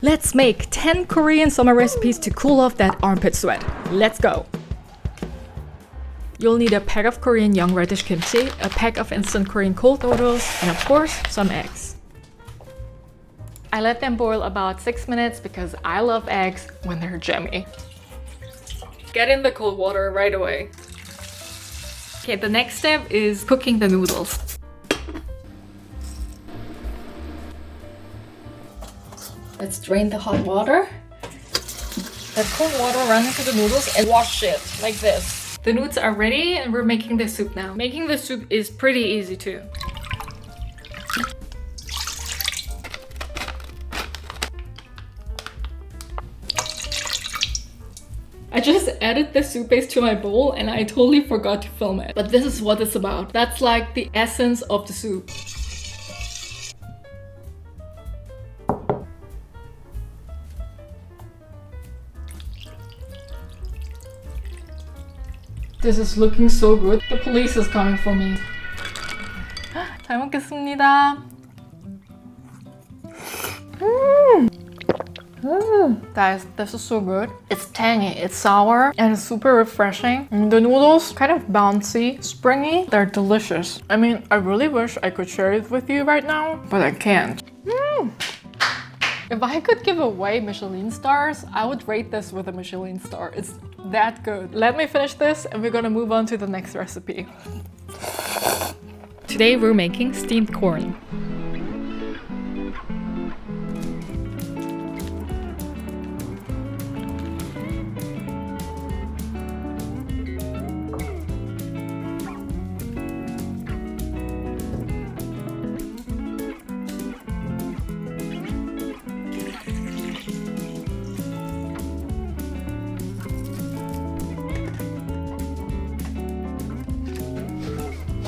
Let's make 10 Korean summer recipes to cool off that armpit sweat. Let's go! You'll need a pack of Korean young radish kimchi, a pack of instant Korean cold noodles, and of course, some eggs. I let them boil about 6 minutes because I love eggs when they're jammy. Get in the cold water right away. Okay, the next step is cooking the noodles. Let's drain the hot water. Let cold water run into the noodles and wash it like this. The noodles are ready and we're making the soup now. Making the soup is pretty easy too. I just added the soup base to my bowl and I totally forgot to film it. But this is what it's about. That's like the essence of the soup. This is looking so good. The police is coming for me. 잘 먹겠습니다. Guys, this is so good. It's tangy, it's sour, and it's super refreshing. The noodles, kind of bouncy, springy. They're delicious. I mean, I really wish I could share it with you right now, but I can't. If I could give away Michelin stars, I would rate this with a Michelin star. It's that good. Let me finish this and we're gonna move on to the next recipe. Today we're making steamed corn.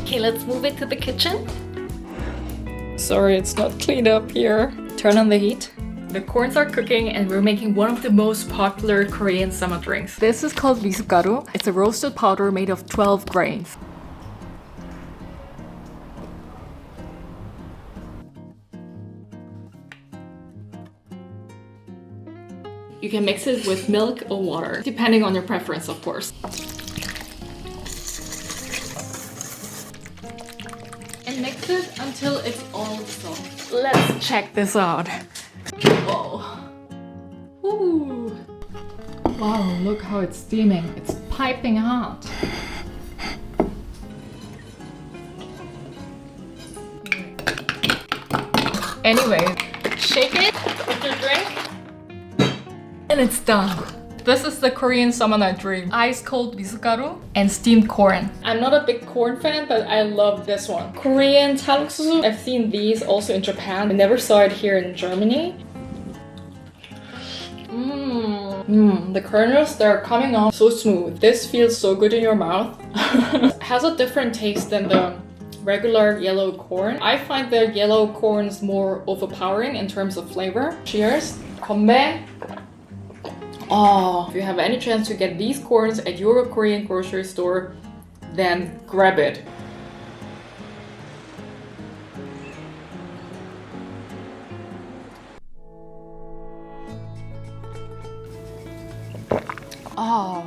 Okay, let's move it to the kitchen. Sorry, it's not cleaned up here. Turn on the heat. The corns are cooking and we're making one of the most popular Korean summer drinks. This is called misutgaru. It's a roasted powder made of 12 grains. You can mix it with milk or water, depending on your preference, of course. And mix it until it's all dissolved. Let's check this out. Whoa. Ooh. Wow, look how it's steaming. It's piping hot. Anyway, shake it with your drink. And it's done. This is the Korean summer night dream. Ice cold misutgaru and steamed corn. I'm not a big corn fan, but I love this one. Korean konguksu. I've seen these also in Japan. I never saw it here in Germany. The kernels, they're coming off so smooth. This feels so good in your mouth. Has a different taste than the regular yellow corn. I find the yellow corns more overpowering in terms of flavor. Cheers. 건배. Oh, if you have any chance to get these corns at your Korean grocery store, then grab it. Oh.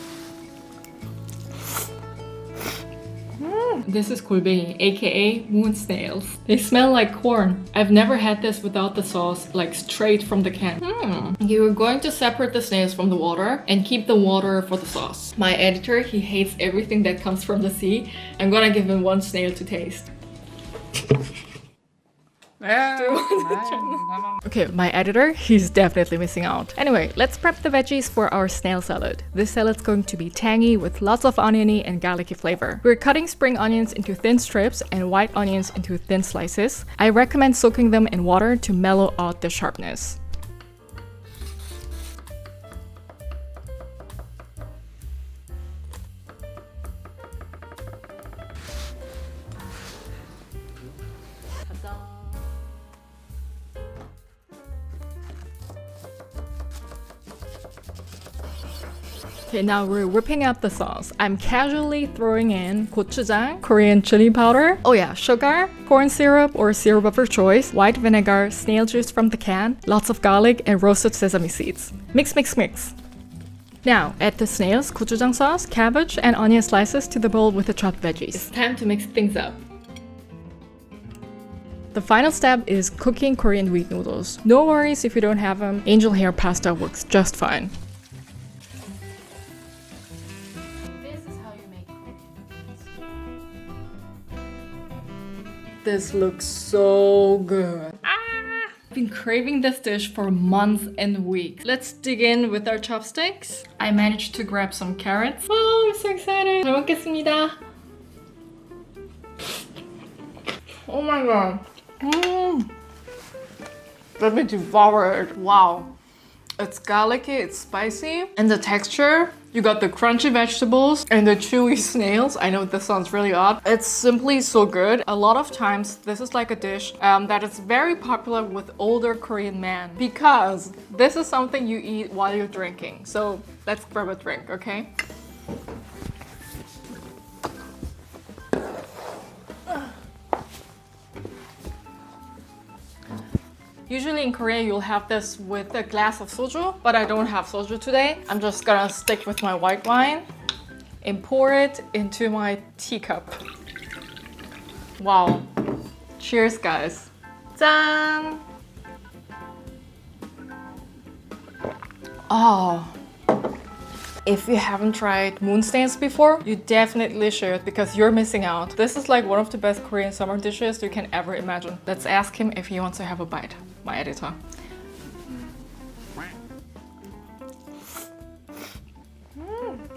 This is golbaengi, aka moon snails. They smell like corn. I've never had this without the sauce, like straight from the can. You're going to separate the snails from the water and keep the water for the sauce. My editor, he hates everything that comes from the sea. I'm gonna give him one snail to taste. Okay, my editor, he's definitely missing out. Anyway, let's prep the veggies for our snail salad. This salad's going to be tangy with lots of oniony and garlicky flavor. We're cutting spring onions into thin strips and white onions into thin slices. I recommend soaking them in water to mellow out the sharpness. Okay, now we're whipping up the sauce. I'm casually throwing in gochujang, Korean chili powder. Oh yeah, sugar, corn syrup or syrup of your choice, white vinegar, snail juice from the can, lots of garlic, and roasted sesame seeds. Mix, mix, mix. Now, add the snails, gochujang sauce, cabbage, and onion slices to the bowl with the chopped veggies. It's time to mix things up. The final step is cooking Korean wheat noodles. No worries if you don't have them, angel hair pasta works just fine. This looks so good. I've been craving this dish for months and weeks. Let's dig in with our chopsticks. I managed to grab some carrots. Oh, I'm so excited. 잘 먹겠습니다. Oh my god. Let me devour it. Wow. It's garlicky, it's spicy, and the texture, you got the crunchy vegetables and the chewy snails. I know this sounds really odd. It's simply so good. A lot of times, this is like a dish that is very popular with older Korean men because this is something you eat while you're drinking. So let's grab a drink, okay? Usually in Korea, you'll have this with a glass of soju, but I don't have soju today. I'm just gonna stick with my white wine and pour it into my teacup. Wow. Cheers, guys. 짠! Oh. If you haven't tried moon snails before, you definitely should because you're missing out. This is like one of the best Korean summer dishes you can ever imagine. Let's ask him if he wants to have a bite, my editor.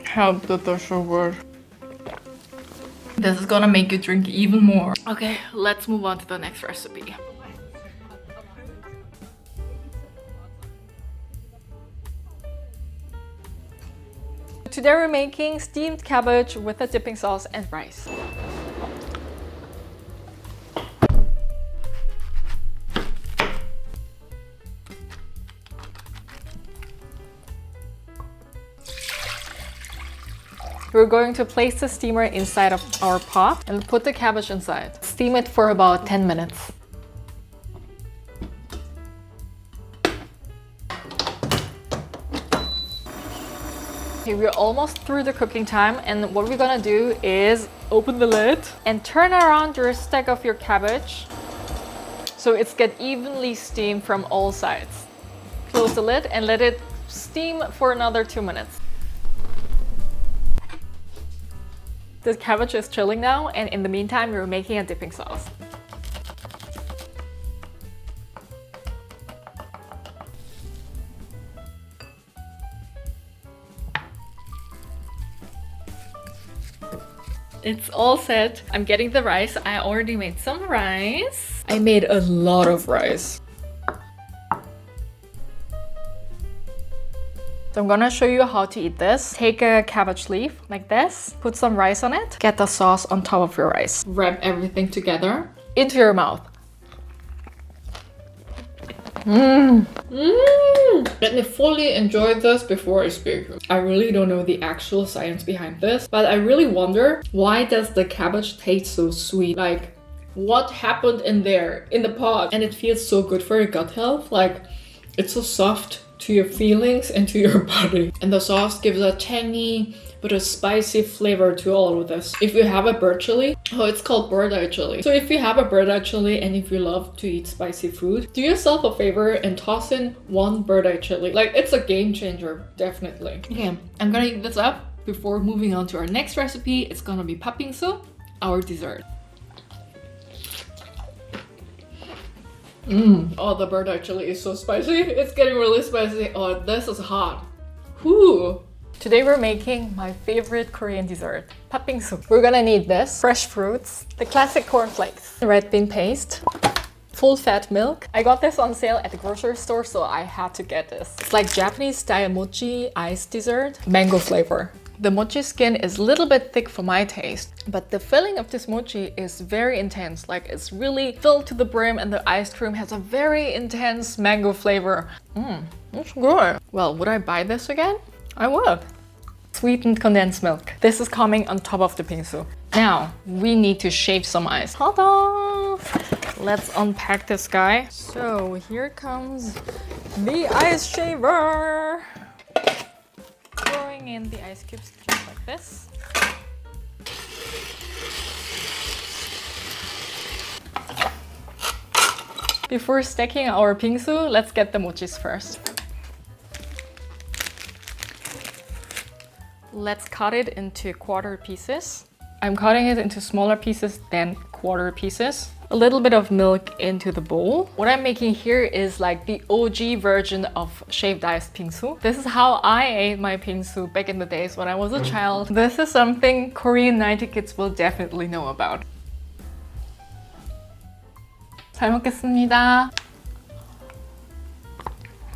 How did the sugar? This is gonna make you drink even more. Okay, let's move on to the next recipe. Today we're making steamed cabbage with a dipping sauce and rice. We're going to place the steamer inside of our pot and put the cabbage inside. Steam it for about 10 minutes. Okay, we're almost through the cooking time, and what we're gonna do is open the lid and turn around your stack of your cabbage so it's get evenly steamed from all sides. Close the lid and let it steam for another 2 minutes. The cabbage is chilling now, and in the meantime, we're making a dipping sauce. It's all set. I'm getting the rice. I already made some rice. I made a lot of rice. So I'm gonna show you how to eat this. Take a cabbage leaf like this, put some rice on it, get the sauce on top of your rice. Wrap everything together into your mouth. Let me fully enjoy this before I speak. I really don't know the actual science behind this, but I really wonder, why does the cabbage taste so sweet? Like, what happened in there, in the pot? And it feels so good for your gut health. Like, it's so soft to your feelings and to your body. And the sauce gives a tangy but a spicy flavor to all of this. If you have a bird chili, oh, it's called bird eye chili. So if you have a bird eye chili and if you love to eat spicy food, do yourself a favor and toss in one bird eye chili. Like, it's a game changer, definitely. Okay, I'm gonna eat this up before moving on to our next recipe. It's gonna be patbingsu, our dessert. Oh, the bird eye chili is so spicy. It's getting really spicy. Oh, this is hot. Whew. Today we're making my favorite Korean dessert, patbingsu. We're gonna need this, fresh fruits, the classic cornflakes, red bean paste, full fat milk. I got this on sale at the grocery store, so I had to get this. It's like Japanese style mochi iced dessert, mango flavor. The mochi skin is a little bit thick for my taste, but the filling of this mochi is very intense. Like, it's really filled to the brim, and the ice cream has a very intense mango flavor. That's good. Well, would I buy this again? I would. sweetened condensed milk. This is coming on top of the bingsu. Now, we need to shave some ice. Ta-da! Let's unpack this guy. So here comes the ice shaver. Throwing in the ice cubes just like this. Before stacking our bingsu, let's get the mochis first. Let's cut it into quarter pieces. I'm cutting it into smaller pieces than quarter pieces. A little bit of milk into the bowl. What I'm making here is like the OG version of shaved ice bingsu. This is how I ate my bingsu back in the days when I was a child. This is something Korean 90 kids will definitely know about. 잘 먹겠습니다.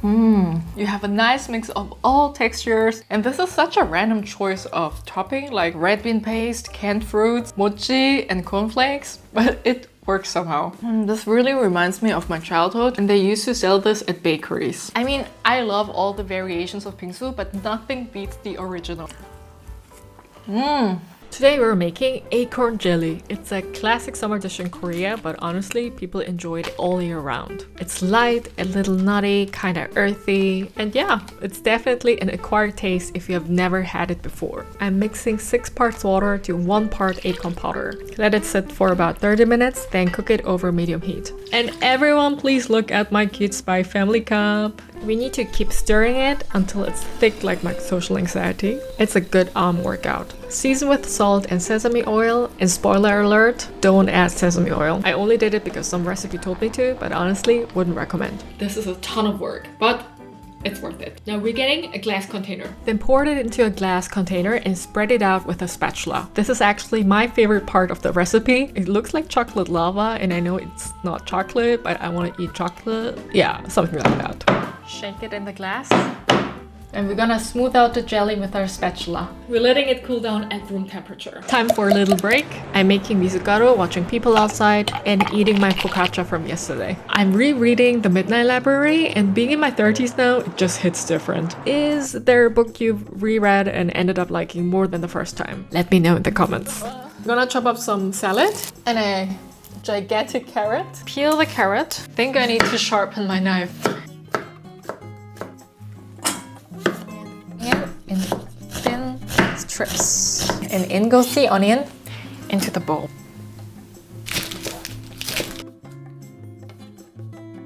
You have a nice mix of all textures, and this is such a random choice of topping like red bean paste, canned fruits, mochi, and cornflakes, but it works somehow. This really reminds me of my childhood, and they used to sell this at bakeries. I mean, I love all the variations of bingsu, but nothing beats the original. Today we're making acorn jelly. It's a classic summer dish in Korea, but honestly, people enjoy it all year round. It's light, a little nutty, kinda earthy, and yeah, it's definitely an acquired taste if you have never had it before. I'm mixing 6 parts water to 1 part acorn powder. Let it sit for about 30 minutes, then cook it over medium heat. And everyone please look at my Cute Spy family cup. We need to keep stirring it until it's thick like my social anxiety. It's a good arm workout. Season with salt and sesame oil, and spoiler alert, don't add sesame oil. I only did it because some recipe told me to, but honestly, wouldn't recommend. This is a ton of work, but it's worth it. Now we're getting a glass container. Then pour it into a glass container and spread it out with a spatula. This is actually my favorite part of the recipe. It looks like chocolate lava, and I know it's not chocolate, but I want to eat chocolate. Yeah, something like that. Shake it in the glass. And we're gonna smooth out the jelly with our spatula. We're letting it cool down at room temperature. Time for a little break. I'm making misutgaru, watching people outside, and eating my focaccia from yesterday. I'm rereading The Midnight Library, and being in my 30s now, it just hits different. Is there a book you've reread and ended up liking more than the first time? Let me know in the comments. I'm gonna chop up some salad and a gigantic carrot. Peel the carrot. Think I need to sharpen my knife. In thin strips. And in goes the onion into the bowl.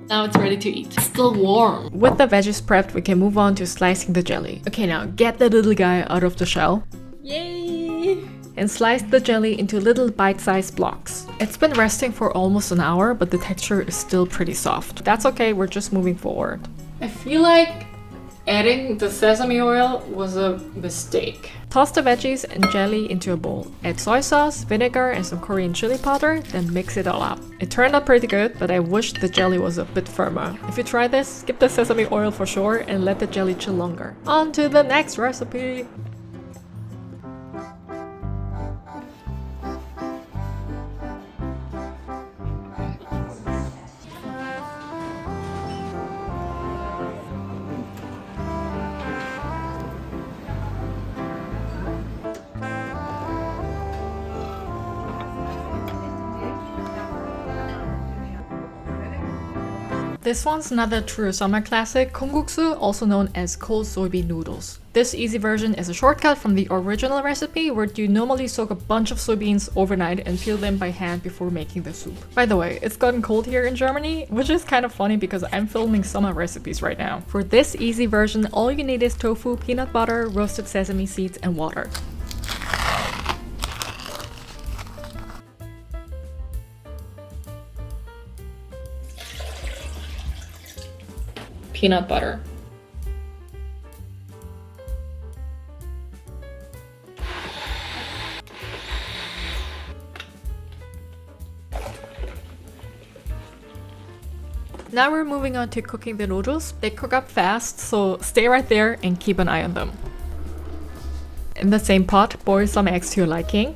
Now it's ready to eat. It's still warm. With the veggies prepped, we can move on to slicing the jelly. Okay, now get the little guy out of the shell. Yay! And slice the jelly into little bite-sized blocks. It's been resting for almost an hour, but the texture is still pretty soft. That's okay, we're just moving forward. I feel like adding the sesame oil was a mistake. Toss the veggies and jelly into a bowl. Add soy sauce, vinegar, and some Korean chili powder, then mix it all up. It turned out pretty good, but I wish the jelly was a bit firmer. If you try this, skip the sesame oil for sure and let the jelly chill longer. On to the next recipe! This one's another true summer classic, konguksu, also known as cold soybean noodles. This easy version is a shortcut from the original recipe where you normally soak a bunch of soybeans overnight and peel them by hand before making the soup. By the way, it's gotten cold here in Germany, which is kind of funny because I'm filming summer recipes right now. For this easy version, all you need is tofu, peanut butter, roasted sesame seeds, and water. Peanut butter. Now we're moving on to cooking the noodles. They cook up fast, so stay right there and keep an eye on them. In the same pot, boil some eggs to your liking.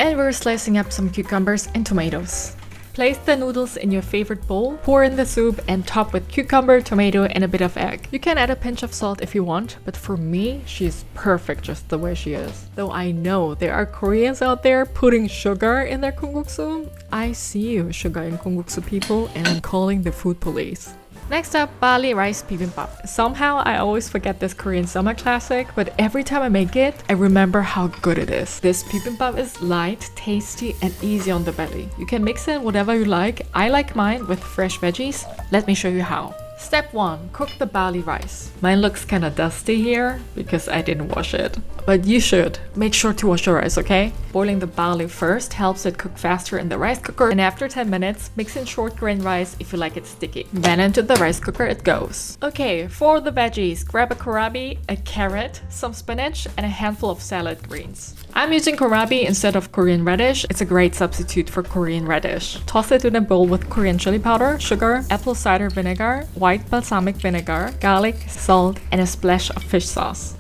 And we're slicing up some cucumbers and tomatoes. Place the noodles in your favorite bowl, pour in the soup, and top with cucumber, tomato, and a bit of egg. You can add a pinch of salt if you want, but for me, she's perfect just the way she is. Though I know there are Koreans out there putting sugar in their konguksu. I see you, sugar and konguksu people, and I'm calling the food police. Next up, barley rice bibimbap. Somehow I always forget this Korean summer classic, but every time I make it, I remember how good it is. This bibimbap is light, tasty, and easy on the belly. You can mix in whatever you like. I like mine with fresh veggies. Let me show you how. Step 1. Cook the barley rice. Mine looks kinda dusty here because I didn't wash it. But you should. Make sure to wash your rice, okay? Boiling the barley first helps it cook faster in the rice cooker, and after 10 minutes, mix in short grain rice if you like it sticky. Then into the rice cooker it goes. Okay, for the veggies, grab a kohlrabi, a carrot, some spinach, and a handful of salad greens. I'm using kohlrabi instead of Korean radish. It's a great substitute for Korean radish. Toss it in a bowl with Korean chili powder, sugar, apple cider vinegar, white balsamic vinegar, garlic, salt, and a splash of fish sauce.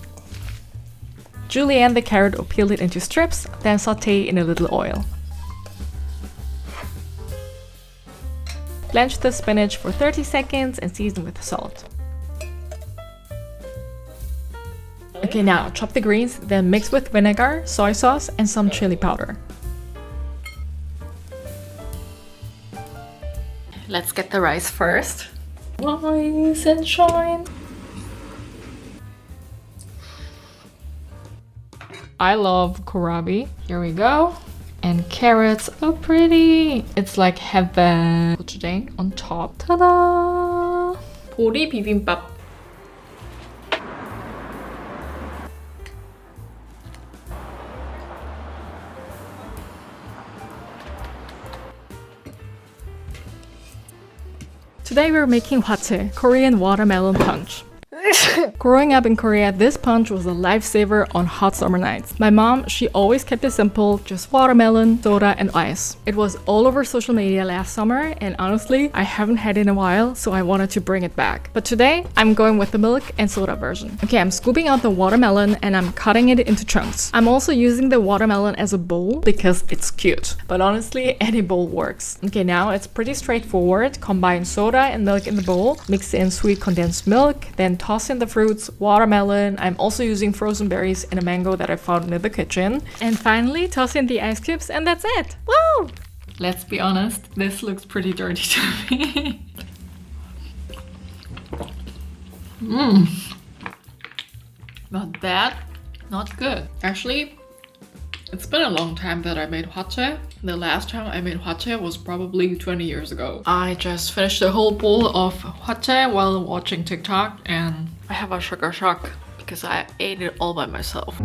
Julienne the carrot or peel it into strips, then saute in a little oil. Blanch the spinach for 30 seconds and season with salt. Okay, now chop the greens, then mix with vinegar, soy sauce, and some chili powder. Let's get the rice first. Rise and shine. I love kohlrabi. Here we go. And carrots are pretty. It's like heaven. Gochujang on top. Ta-da! 도리 비빔밥. Today we're making hwache, Korean watermelon punch. Growing up in Korea, this punch was a lifesaver on hot summer nights. My mom, she always kept it simple, just watermelon, soda, and ice. It was all over social media last summer, and honestly, I haven't had it in a while, so I wanted to bring it back. But today, I'm going with the milk and soda version. Okay, I'm scooping out the watermelon and I'm cutting it into chunks. I'm also using the watermelon as a bowl because it's cute. But honestly, any bowl works. Okay, now it's pretty straightforward. Combine soda and milk in the bowl, mix in sweet condensed milk, then toss in the fruits, watermelon. I'm also using frozen berries and a mango that I found in the kitchen. And finally, toss in the ice cubes and that's it. Woo! Let's be honest, this looks pretty dirty to me. Not bad, not good. Actually, it's been a long time that I made hwache. The last time I made hwache was probably 20 years ago. I just finished a whole bowl of hwache while watching TikTok and I have a sugar shock because I ate it all by myself.